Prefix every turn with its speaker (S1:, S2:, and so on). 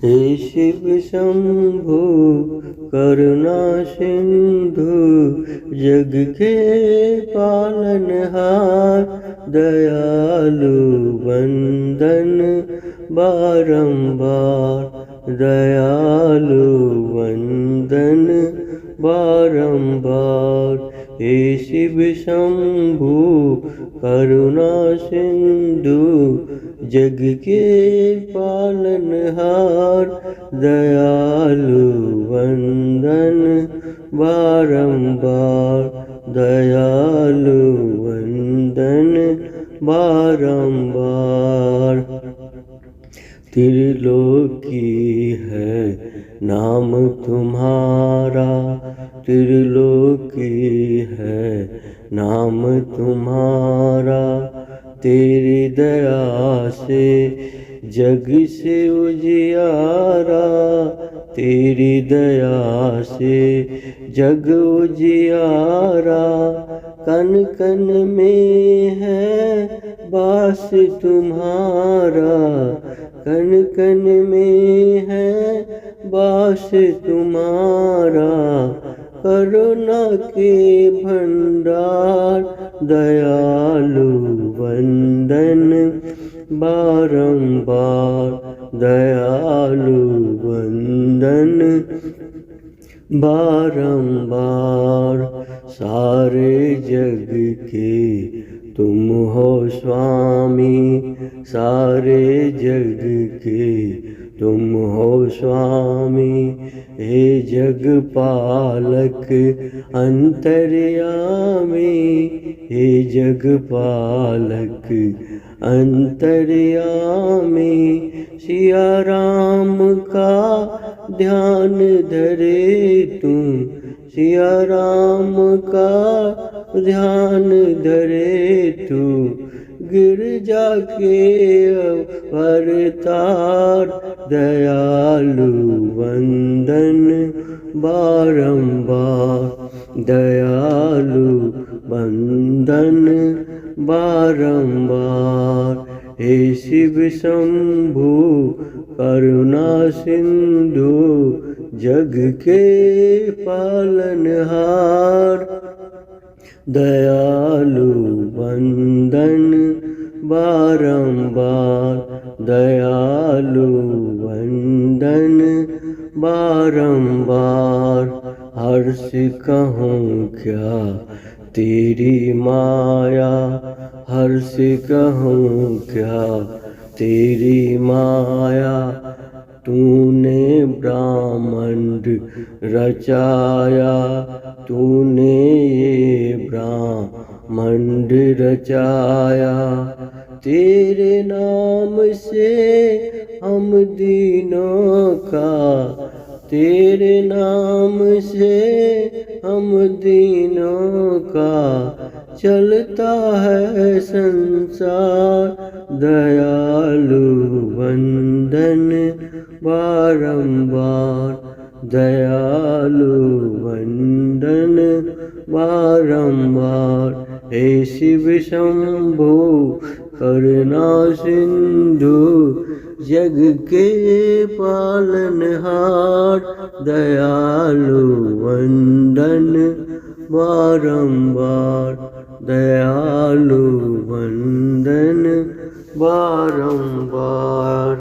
S1: हे शिव शंभु करुणा सिंधु जग के पालनहार दयालु वंदन बारंबार दयालु वंदन बारंबार। हे शिव शंभु करुणा सिंधु जग के पालनहार दयालु वंदन बारंबार दयालु वंदन बारंबार। त्रिलोकी है नाम तुम्हारा, त्रिलोकी है नाम तुम्हारा। तेरी दया से जग से उजियारा, तेरी दया से जग उजियारा। कन कन में है वास तुम्हारा, कन कन में है वास तुम्हारा। करुणा के भंडार दयालु वंदन बारंबार दयालु वंदन बारंबार। सारे जग के तुम हो स्वामी, सारे जग के तुम हो स्वामी। हे जग पालक अंतर्यामी, हे जग पालक अंतर्यामी। सिया राम का ध्यान धरे तुम, सिया राम का ध्यान धरे तू। गिरजा के अवतार दयालु वंदन बारंबार दयालु वंदन बारंबार। हे शिव शंभु करुणा सिंधु जग के पालनहार दयालु वंदन बारंबार दयालु वंदन बारंबार। हर्ष कहूँ क्या तेरी माया, हर्ष कहूँ क्या तेरी माया। तूने ब्रह्मांड रचाया, तूने ये ब्रह्मांड रचाया। तेरे नाम से हम दीनों का, तेरे नाम से हम दीनों का चलता है संसार दयालु वंदन बारंबार दयालु वंदन बारंबार। हे शिव शंभु करुणा सिंधु जग के पालनहार दयालु वंदन बारंबार दयालु वंदन बारंबार।